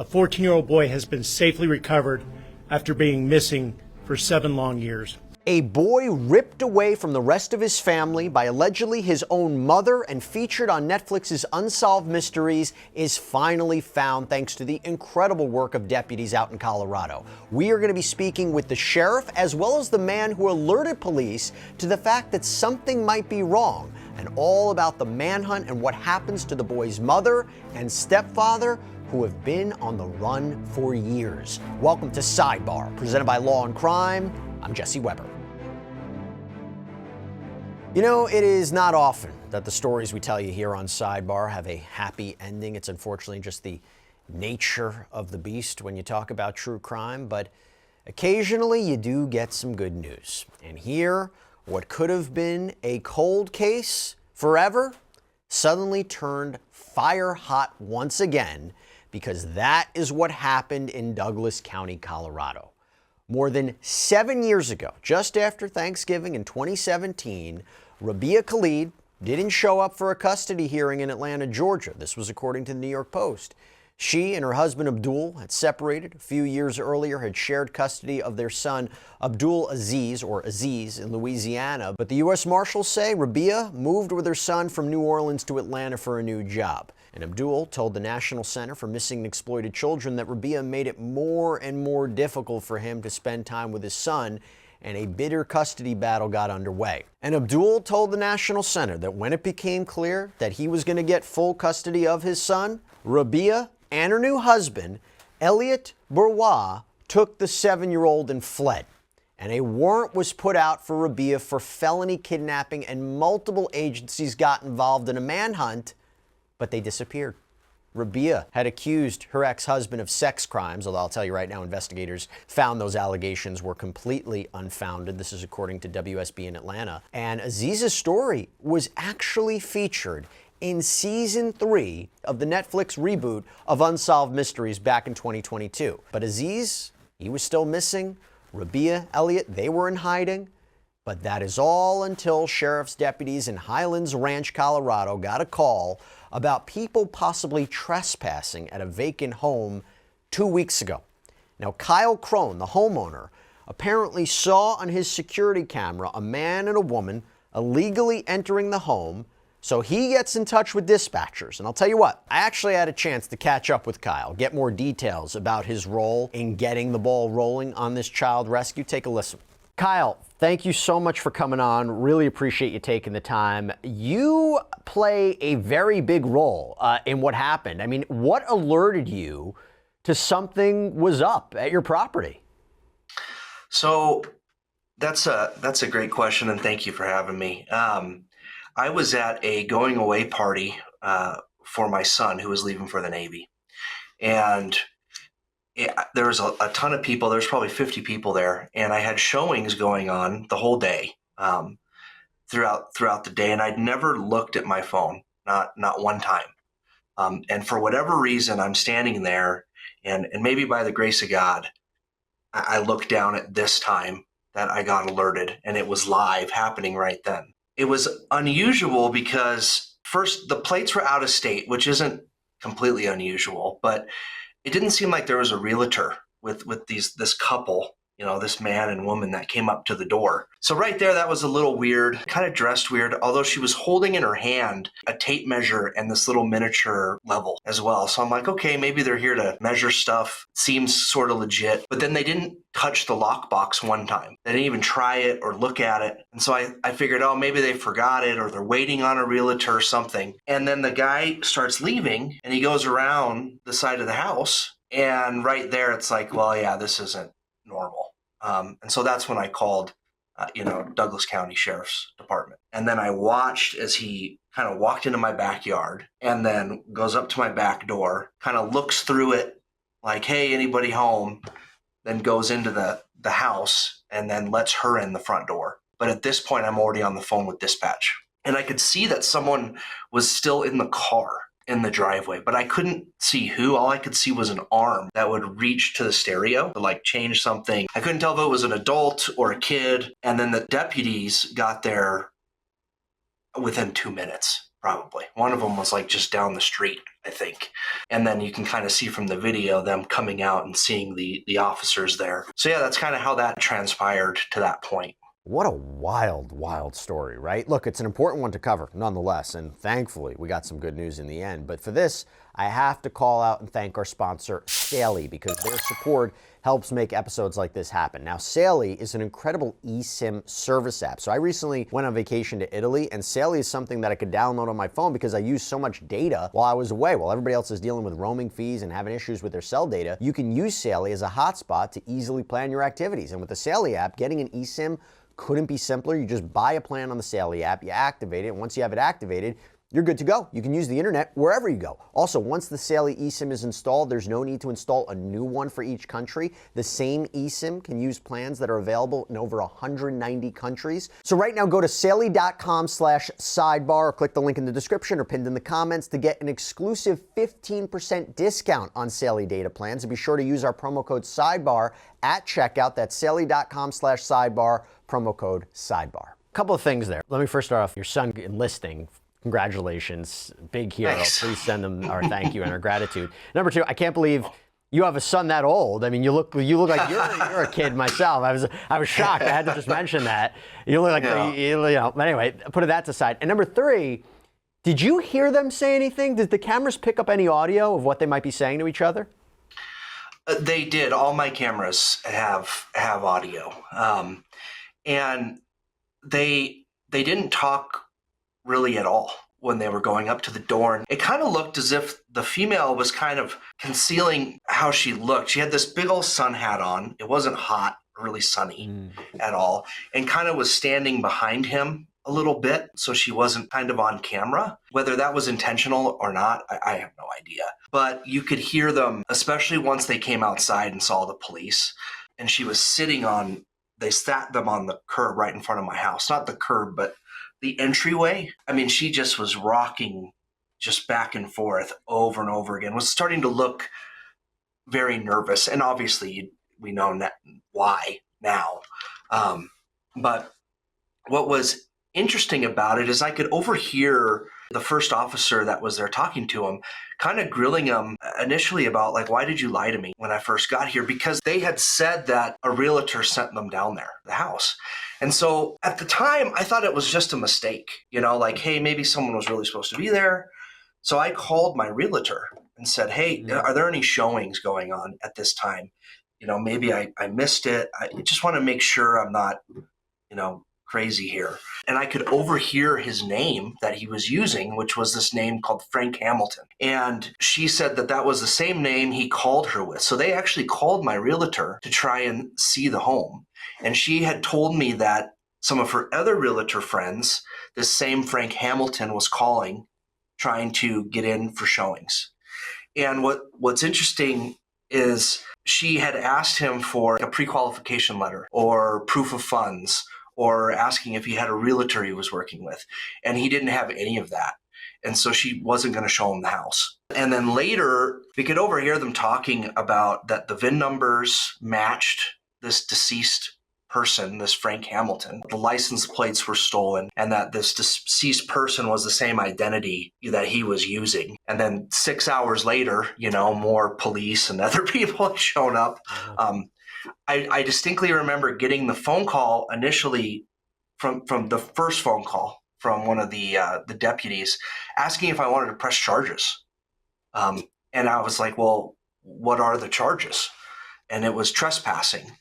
A 14-year-old boy has been safely recovered after being missing for 7 long years. A boy ripped away from the rest of his family by allegedly his own mother and featured on Netflix's Unsolved Mysteries is finally found thanks to the incredible work of deputies out in Colorado. We are going to be speaking with the sheriff as well as the man who alerted police to the fact that something might be wrong, and all about the manhunt and what happens to the boy's mother and stepfather who have been on the run for years. Welcome to Sidebar, presented by Law&Crime. I'm Jesse Weber. You know, it is not often that the stories we tell you here on Sidebar have a happy ending. It's unfortunately just the nature of the beast when you talk about true crime, but occasionally you do get some good news. And here, what could have been a cold case forever suddenly turned fire hot once again, because that is what happened in Douglas County, Colorado. More than 7 years ago, just after Thanksgiving in 2017, Rabia Khalid didn't show up for a custody hearing in Atlanta, Georgia. This was according to the New York Post. She and her husband Abdul had separated. A few years earlier, had shared custody of their son Abdul Aziz, or Aziz, in Louisiana. But the U.S. Marshals say Rabia moved with her son from New Orleans to Atlanta for a new job. And Abdul told the National Center for Missing and Exploited Children that Rabia made it more and more difficult for him to spend time with his son, and a bitter custody battle got underway. And Abdul told the National Center that when it became clear that he was going to get full custody of his son, Rabia and her new husband, Elliot Bourgeois, took the 7-year-old and fled. And a warrant was put out for Rabia for felony kidnapping, and multiple agencies got involved in a manhunt, but they disappeared. Rabia had accused her ex-husband of sex crimes, although I'll tell you right now, investigators found those allegations were completely unfounded. This is according to WSB in Atlanta. And Aziz's story was actually featured in season 3 of the Netflix reboot of Unsolved Mysteries back in 2022. But Aziz, he was still missing. Rabia, Elliot, they were in hiding. But that is all until sheriff's deputies in Highlands Ranch, Colorado got a call about people possibly trespassing at a vacant home 2 weeks ago. Now, Kyle Crone, the homeowner, apparently saw on his security camera a man and a woman illegally entering the home, so he gets in touch with dispatchers. And I'll tell you what, I actually had a chance to catch up with Kyle, get more details about his role in getting the ball rolling on this child rescue. Take a listen. Kyle, thank you so much for coming on. Really appreciate you taking the time. You play a very big role in what happened. I mean, what alerted you to something was up at your property? So that's a great question, and thank you for having me. I was at a going away party for my son who was leaving for the Navy, and there was a ton of people. There's probably 50 people there, and I had showings going on the whole day, throughout the day, and I'd never looked at my phone, not one time. And for whatever reason, I'm standing there, and maybe by the grace of God, I looked down at this time that I got alerted, and it was live happening right then. It was unusual because first, the plates were out of state, which isn't completely unusual, but it didn't seem like there was a realtor with this couple, you know, this man and woman that came up to the door. So right there, that was a little weird, kind of dressed weird, although she was holding in her hand a tape measure and this little miniature level as well. So I'm like, okay, maybe they're here to measure stuff. Seems sort of legit. But then they didn't touch the lockbox one time. They didn't even try it or look at it. And so I figured, oh, maybe they forgot it or they're waiting on a realtor or something. And then the guy starts leaving and he goes around the side of the house. And right there, it's like, well, yeah, this isn't normal. And so that's when I called, Douglas County Sheriff's Department. And then I watched as he kind of walked into my backyard and then goes up to my back door, kind of looks through it like, hey, anybody home? Then goes into the house and then lets her in the front door. But at this point, I'm already on the phone with dispatch. And I could see that someone was still in the car in the driveway, but I couldn't see who. All I could see was an arm that would reach to the stereo to like change something. I couldn't tell if it was an adult or a kid. And then the deputies got there within 2 minutes. probably. One of them was like just down the street, I think. And then you can kind of see from the video them coming out and seeing the officers there. So yeah, that's kind of how that transpired to that point. What a wild, wild story, right? Look, it's an important one to cover nonetheless, and thankfully we got some good news in the end. But for this, I have to call out and thank our sponsor, Saley, because their support helps make episodes like this happen. Now, Saley is an incredible eSIM service app. So I recently went on vacation to Italy, and Saley is something that I could download on my phone because I used so much data while I was away. While everybody else is dealing with roaming fees and having issues with their cell data, you can use Saley as a hotspot to easily plan your activities. And with the Saley app, getting an eSIM couldn't be simpler. You just buy a plan on the Saley app, you activate it, and once you have it activated, you're good to go. You can use the internet wherever you go. Also, once the Saley eSIM is installed, there's no need to install a new one for each country. The same eSIM can use plans that are available in over 190 countries. So right now, go to saley.com/sidebar or click the link in the description or pinned in the comments to get an exclusive 15% discount on Saley data plans. And be sure to use our promo code SIDEBAR at checkout. That's saley.com/sidebar, promo code SIDEBAR. A couple of things there. Let me first start off your son enlisting. Congratulations, big hero. Thanks. Please send them our thank you and our gratitude. Number two, I can't believe you have a son that old. I mean, you look like you're a kid myself. I was shocked. I had to just mention that. You look like But anyway, put that aside. And number three, did you hear them say anything? Did the cameras pick up any audio of what they might be saying to each other? They did. All my cameras have audio, and they didn't talk really at all when they were going up to the door. And it kind of looked as if the female was kind of concealing how she looked. She had this big old sun hat on. It wasn't hot, really sunny at all, and kind of was standing behind him a little bit, so she wasn't kind of on camera. Whether that was intentional or not, I have no idea. But you could hear them, especially once they came outside and saw the police. And she was sitting on, they sat them on the curb right in front of my house. Not the curb, but the entryway. I mean, she just was rocking just back and forth over and over again, was starting to look very nervous. And obviously we know why now. But what was interesting about it is I could overhear the first officer that was there talking to him, kind of grilling him initially about like, why did you lie to me when I first got here? Because they had said that a realtor sent them down there, the house. And so at the time, I thought it was just a mistake, like, hey, maybe someone was really supposed to be there. So I called my realtor and said, hey, are there any showings going on at this time? Maybe I missed it. I just want to make sure I'm not, crazy here. And I could overhear his name that he was using, which was this name called Frank Hamilton. And she said that that was the same name he called her with. So they actually called my realtor to try and see the home. And she had told me that some of her other realtor friends, this same Frank Hamilton was calling, trying to get in for showings. And what's interesting is she had asked him for a pre-qualification letter or proof of funds, or asking if he had a realtor he was working with. And he didn't have any of that. And so she wasn't going to show him the house. And then later, we could overhear them talking about that the VIN numbers matched this deceased person, this Frank Hamilton. The license plates were stolen, and that this deceased person was the same identity that he was using. And then 6 hours later, more police and other people had shown up. I distinctly remember getting the phone call initially from the first phone call from one of the deputies asking if I wanted to press charges. And I was like, well, what are the charges? And it was trespassing.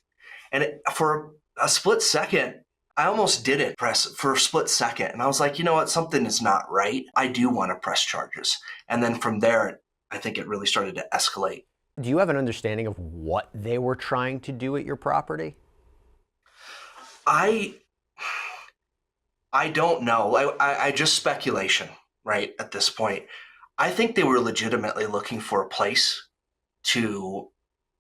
And for a split second, I almost didn't press for a split second. And I was like, you know what? Something is not right. I do want to press charges. And then from there, I think it really started to escalate. Do you have an understanding of what they were trying to do at your property? I don't know. I just speculation, right, at this point. I think they were legitimately looking for a place to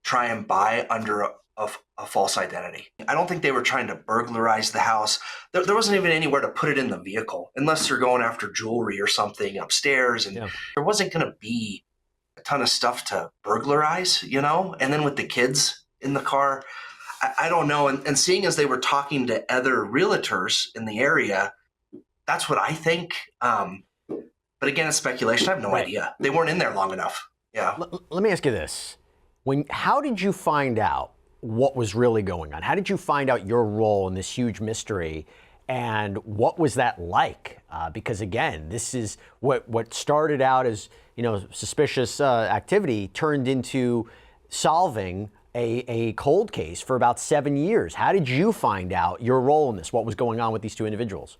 try and buy under a false identity. I don't think they were trying to burglarize the house. There wasn't even anywhere to put it in the vehicle, unless they're going after jewelry or something upstairs. And there wasn't going to be a ton of stuff to burglarize, and then with the kids in the car, I don't know. And seeing as they were talking to other realtors in the area, that's what I think. But again, it's speculation. I have no idea. They weren't in there long enough. Yeah. Let me ask you this. How did you find out what was really going on? How did you find out your role in this huge mystery? And what was that like? Because again, this is what started out as, suspicious activity turned into solving a cold case for about 7 years. How did you find out your role in this? What was going on with these two individuals?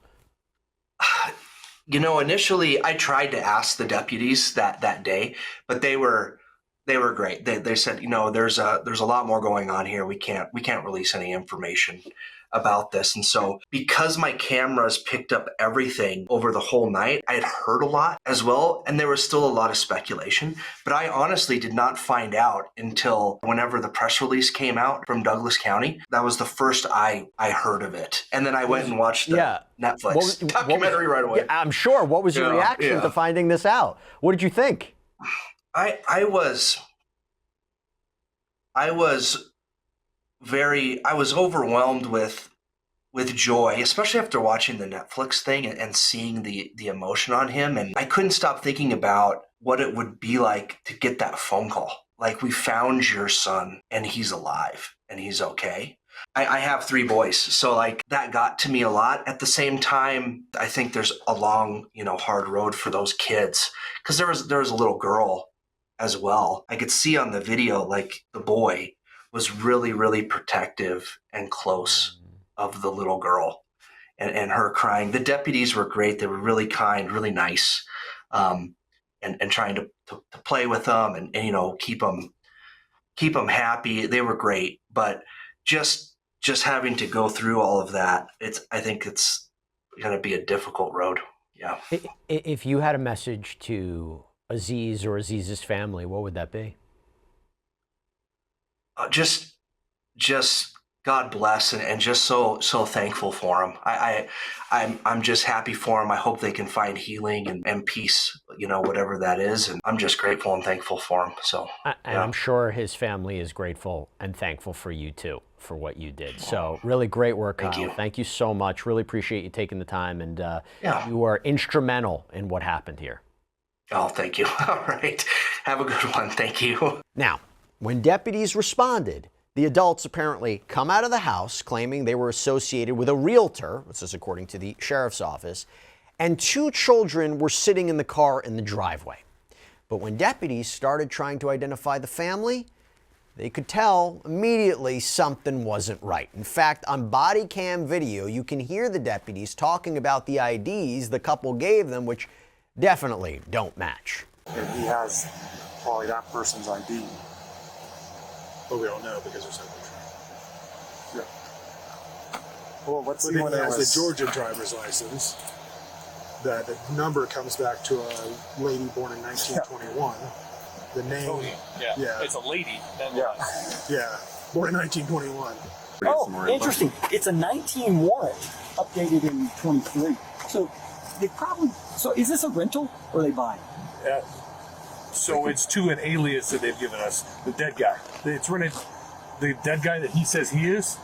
Initially I tried to ask the deputies that day, but they were great. They said, there's a lot more going on here. We can't release any information about this. And so because my cameras picked up everything over the whole night, I had heard a lot as well. And there was still a lot of speculation, but I honestly did not find out until whenever the press release came out from Douglas County. That was the first I heard of it. And then I went and watched the Netflix documentary right away. Yeah, I'm sure. What was your reaction to finding this out? What did you think? I was overwhelmed with joy, especially after watching the Netflix thing and seeing the emotion on him. And I couldn't stop thinking about what it would be like to get that phone call. Like, we found your son and he's alive and he's okay. I have 3 boys, so like that got to me a lot. At the same time, I think there's a long, hard road for those kids, because there was a little girl as well. I could see on the video, like, the boy was really, really protective and close of the little girl and her crying. The deputies were great. They were really kind, really nice, and trying to play with them and keep them happy. They were great, but just having to go through all of that, I think it's going to be a difficult road. Yeah. If you had a message to Aziz or Aziz's family, what would that be? Just God bless and just so thankful for him. I'm just happy for him. I hope they can find healing and peace, whatever that is. And I'm just grateful and thankful for him. So, and I'm sure his family is grateful and thankful for you too, for what you did. So really great work, Kyle. Thank you. Thank you so much. Really appreciate you taking the time, and you are instrumental in what happened here. Oh, thank you. All right. Have a good one. Thank you. Now, when deputies responded, the adults apparently come out of the house claiming they were associated with a realtor, this is according to the sheriff's office, and 2 children were sitting in the car in the driveway. But when deputies started trying to identify the family, they could tell immediately something wasn't right. In fact, on body cam video, you can hear the deputies talking about the IDs the couple gave them, which definitely don't match. And he has probably that person's ID. But we don't know because there's no picture. Yeah. Well, let's see But when he it has was. the Georgia driver's license. The number comes back to a lady born in 1921. The name, yeah. It's a lady. Yeah, born in 1921. Oh, interesting. It's a 19 warrant, updated in 23. So they probably. So is this a rental or are they buying? So it's to an alias that they've given us, the dead guy. It's rented. The dead guy that he says he is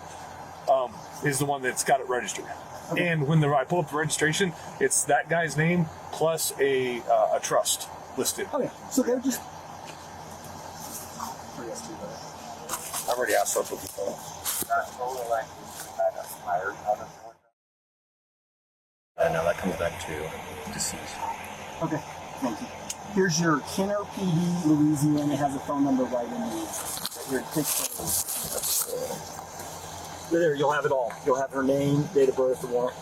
the one that's got it registered. Okay. And when I pull up the registration, it's that guy's name plus a trust listed. Okay, so they're just. I've already asked up with the phone. No, that comes back to deceased. Okay, thank you. Here's your Kenner PD, Louisiana, has a phone number right in your picture. There, you'll have it all. You'll have her name, date of birth, the warrant.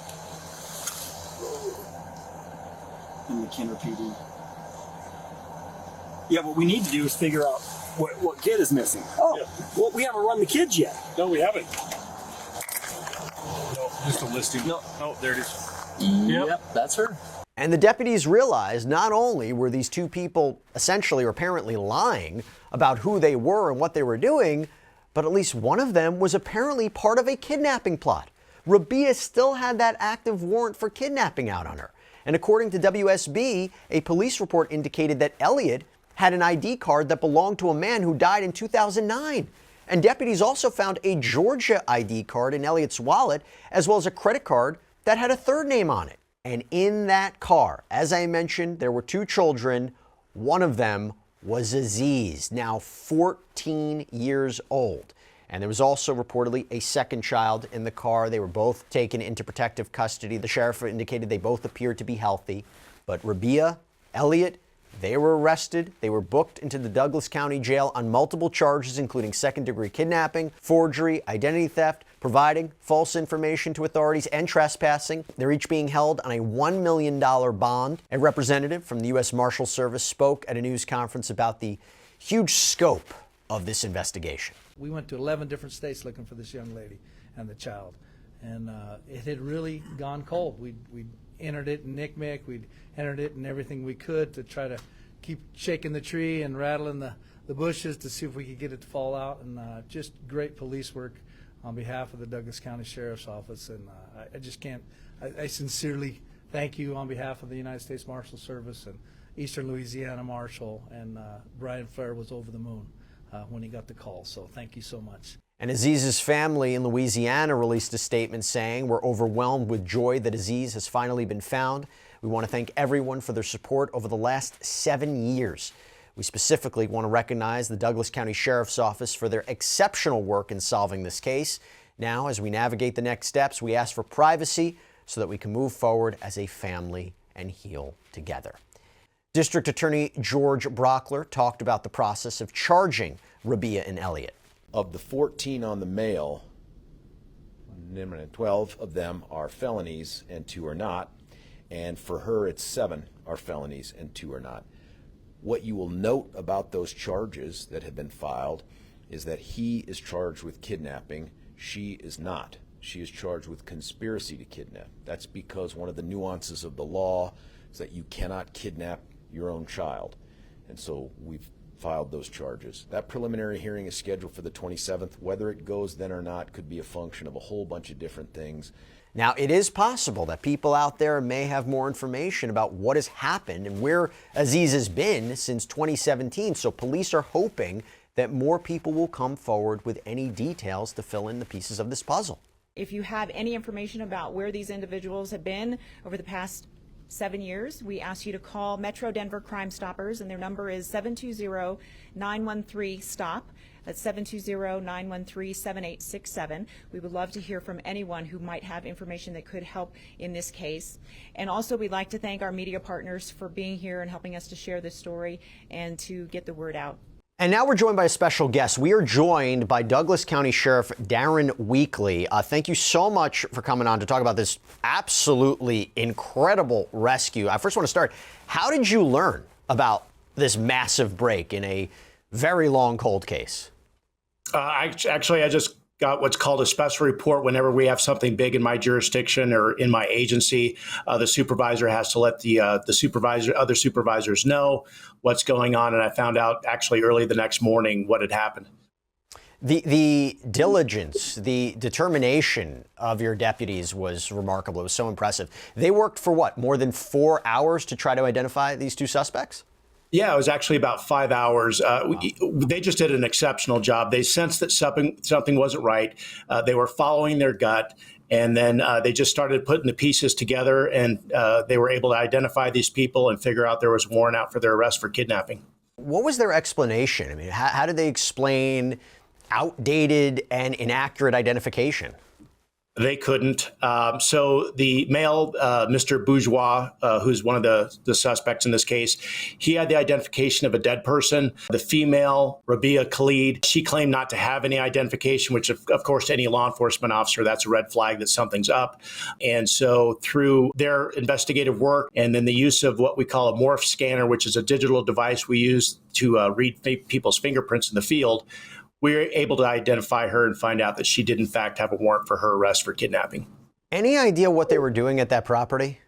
And the Kenner PD. Yeah, what we need to do is figure out what kid is missing. Oh, yeah. Well, we haven't run the kids yet. No, we haven't. No, just a listing. No. Oh, there it is. Yep, that's her. And the deputies realized not only were these 2 people essentially or apparently lying about who they were and what they were doing, but at least one of them was apparently part of a kidnapping plot. Rabia still had that active warrant for kidnapping out on her. And according to WSB, a police report indicated that Elliot had an ID card that belonged to a man who died in 2009. And deputies also found a Georgia ID card in Elliot's wallet, as well as a credit card that had a third name on it. And in that car, as I mentioned, there were 2 children. One of them was Aziz, now 14 years old. And there was also reportedly a second child in the car. They were both taken into protective custody. The sheriff indicated they both appeared to be healthy. But Rabia, Elliot, they were arrested. They were booked into the Douglas County Jail on multiple charges, including second-degree kidnapping, forgery, identity theft, providing false information to authorities, and trespassing. They're each being held on a $1 million bond. A representative from the U.S. Marshal Service spoke at a news conference about the huge scope of this investigation. We went to 11 different states looking for this young lady and the child, and it had really gone cold. We'd entered it in NCMEC, we'd entered it in everything we could to try to keep shaking the tree and rattling the bushes to see if we could get it to fall out, and just great police work on behalf of the Douglas County Sheriff's Office, and I just can't, I sincerely thank you on behalf of the United States Marshal Service and Eastern Louisiana Marshal, and Brian Flair was over the moon when he got the call, so thank you so much. And Aziz's family in Louisiana released a statement saying, "We're overwhelmed with joy that Aziz has finally been found. We want to thank everyone for their support over the last 7 years. We specifically want to recognize the Douglas County Sheriff's Office for their exceptional work in solving this case. Now, as we navigate the next steps, we ask for privacy so that we can move forward as a family and heal together." District Attorney George Brockler talked about the process of charging Rabia and Elliot. Of the 14 on the male, 12 of them are felonies and 2 are not. And for her, it's 7 are felonies and 2 are not. What you will note about those charges that have been filed is that he is charged with kidnapping. She is not. She is charged with conspiracy to kidnap. That's because one of the nuances of the law is that you cannot kidnap your own child. And so we've filed those charges. That preliminary hearing is scheduled for the 27th. Whether it goes then or not could be a function of a whole bunch of different things. Now, it is possible that people out there may have more information about what has happened and where Aziz has been since 2017. So police are hoping that more people will come forward with any details to fill in the pieces of this puzzle. If you have any information about where these individuals have been over the past 7 years, we ask you to call Metro Denver Crime Stoppers, and their number is 720-913-STOP. That's 720-913-7867. We would love to hear from anyone who might have information that could help in this case. And also, we'd like to thank our media partners for being here and helping us to share this story and to get the word out. And now we're joined by a special guest. We are joined by Douglas County Sheriff Darren Weekly. Thank you so much for coming on to talk about this absolutely incredible rescue. I first want to start, how did you learn about this massive break in a very long cold case? I just got what's called a special report whenever we have something big in my jurisdiction or in my agency. The supervisor has to let the other supervisors know what's going on, and I found out actually early the next morning what had happened. The diligence, the determination of your deputies was remarkable. It was so impressive. They worked for what, more than 4 hours to try to identify these 2 suspects? Yeah, it was actually about 5 hours. They just did an exceptional job. They sensed that something wasn't right. They were following their gut, and then they just started putting the pieces together, and they were able to identify these people and figure out there was a warrant out for their arrest for kidnapping. What was their explanation? I mean, how did they explain outdated and inaccurate identification? They couldn't. So the male, Mr. Bourgeois, who's one of the suspects in this case, he had the identification of a dead person. The female, Rabia Khalid, she claimed not to have any identification, which, of course, to any law enforcement officer, that's a red flag that something's up. And so through their investigative work and then the use of what we call a morph scanner, which is a digital device we use to read people's fingerprints in the field, we were able to identify her and find out that she did, in fact, have a warrant for her arrest for kidnapping. Any idea what they were doing at that property?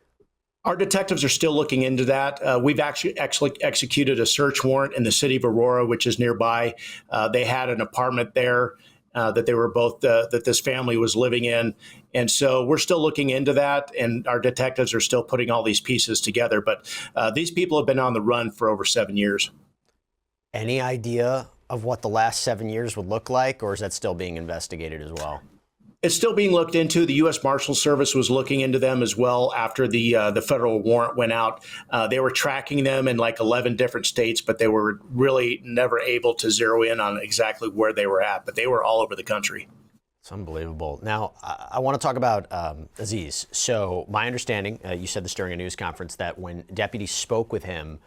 Our detectives are still looking into that. We've actually executed a search warrant in the city of Aurora, which is nearby. They had an apartment there that they were both, that this family was living in. And so we're still looking into that, and our detectives are still putting all these pieces together. But these people have been on the run for over 7 years. Any idea of what the last 7 years would look like, or is that still being investigated as well? It's still being looked into. The U.S. Marshal Service was looking into them as well after the federal warrant went out. They were tracking them in like 11 different states, but they were really never able to zero in on exactly where they were at. But they were all over the country. It's unbelievable. Now, I want to talk about Aziz. So my understanding, you said this during a news conference, that when deputies spoke with him,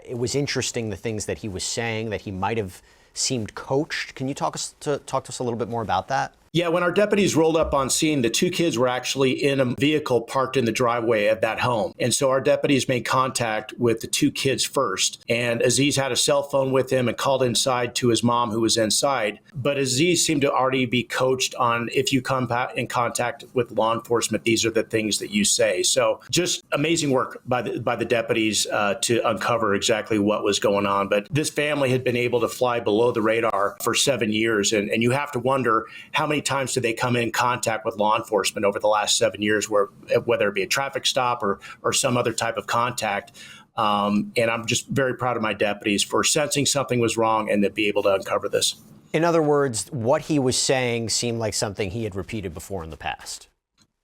it was interesting the things that he was saying, that he might have seemed coached. Can you talk to us a little bit more about that? Yeah, when our deputies rolled up on scene, the two kids were actually in a vehicle parked in the driveway of that home. And so our deputies made contact with the two kids first. And Aziz had a cell phone with him and called inside to his mom, who was inside. But Aziz seemed to already be coached on, if you come in contact with law enforcement, these are the things that you say. So just amazing work by the deputies to uncover exactly what was going on. But this family had been able to fly below the radar for 7 years. And you have to wonder how many times did they come in contact with law enforcement over the last 7 years, whether it be a traffic stop or some other type of contact. And I'm just very proud of my deputies for sensing something was wrong and to be able to uncover this. In other words, what he was saying seemed like something he had repeated before in the past.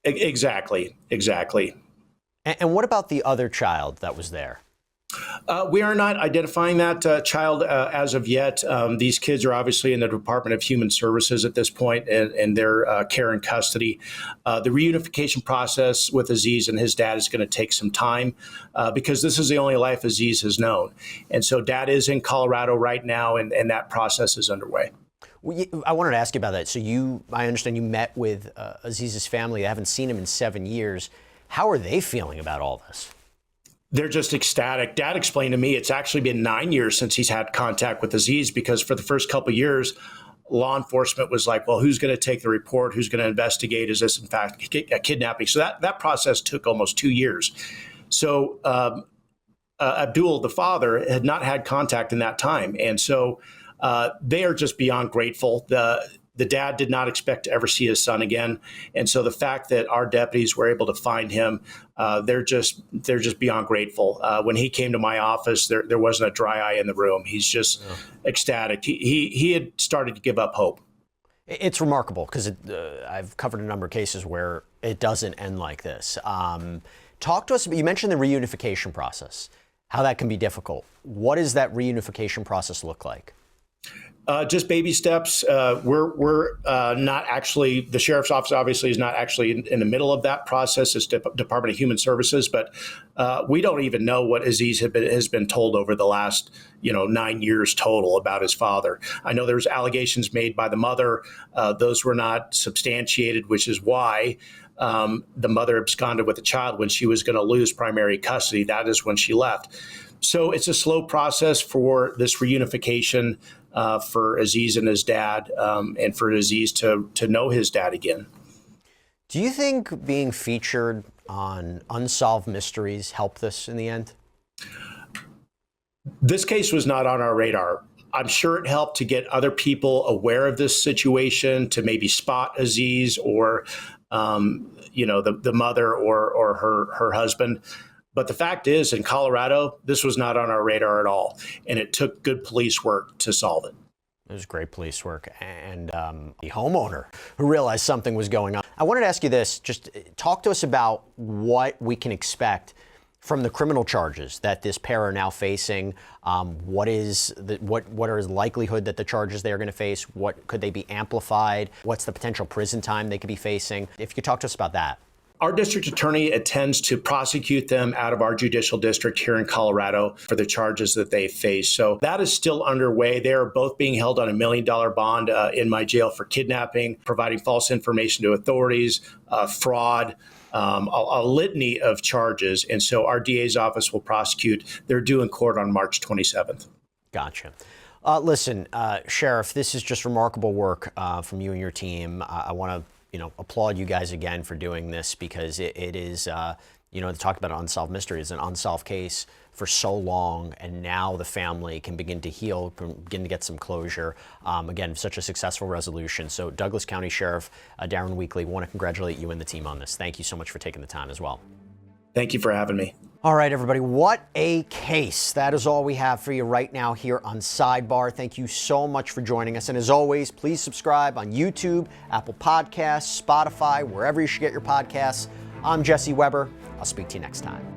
Exactly. And what about the other child that was there? We are not identifying that child as of yet. These kids are obviously in the Department of Human Services at this point, and their care and custody. The reunification process with Aziz and his dad is going to take some time because this is the only life Aziz has known. And so dad is in Colorado right now, and that process is underway. I wanted to ask you about that. So I understand you met with Aziz's family. I haven't seen him in 7 years. How are they feeling about all this? They're just ecstatic. Dad explained to me it's actually been 9 years since he's had contact with Aziz, because for the first couple of years, law enforcement was like, well, who's going to take the report? Who's going to investigate? Is this, in fact, a kidnapping? So that process took almost 2 years. So Abdul, the father, had not had contact in that time. And so they are just beyond grateful. The dad did not expect to ever see his son again. And so the fact that our deputies were able to find him, they're just beyond grateful. When he came to my office, there wasn't a dry eye in the room. He's just ecstatic. He had started to give up hope. It's remarkable because I've covered a number of cases where it doesn't end like this. Talk to us. You mentioned the reunification process, how that can be difficult. What does that reunification process look like? Just baby steps. We're not actually, the sheriff's office obviously is not actually in the middle of that process. It's Department of Human Services, but we don't even know what Aziz has been told over the last 9 years total about his father. I know there's allegations made by the mother. Those were not substantiated, which is why the mother absconded with the child when she was going to lose primary custody. That is when she left. So it's a slow process for this reunification for Aziz and his dad, and for Aziz to know his dad again. Do you think being featured on Unsolved Mysteries helped this in the end? This case was not on our radar. I'm sure it helped to get other people aware of this situation, to maybe spot Aziz or, the mother or her husband. But the fact is, in Colorado, this was not on our radar at all. And it took good police work to solve it. It was great police work. And the homeowner who realized something was going on. I wanted to ask you this. Just talk to us about what we can expect from the criminal charges that this pair are now facing. What is the likelihood that the charges they are going to face? What could they be amplified? What's the potential prison time they could be facing? If you could talk to us about that. Our district attorney intends to prosecute them out of our judicial district here in Colorado for the charges that they face. So that is still underway. They are both being held on $1 million bond in my jail for kidnapping, providing false information to authorities, fraud, a litany of charges. And so our DA's office will prosecute. They're due in court on March 27th. Gotcha. Listen, Sheriff, this is just remarkable work from you and your team. I want to applaud you guys again for doing this, because it is, they talked about Unsolved Mysteries, an unsolved case for so long, and now the family can begin to heal, begin to get some closure. Again, such a successful resolution. So Douglas County Sheriff Darren Weekly, want to congratulate you and the team on this. Thank you so much for taking the time as well. Thank you for having me. All right, everybody, what a case. That is all we have for you right now here on Sidebar. Thank you so much for joining us. And as always, please subscribe on YouTube, Apple Podcasts, Spotify, wherever you should get your podcasts. I'm Jesse Weber. I'll speak to you next time.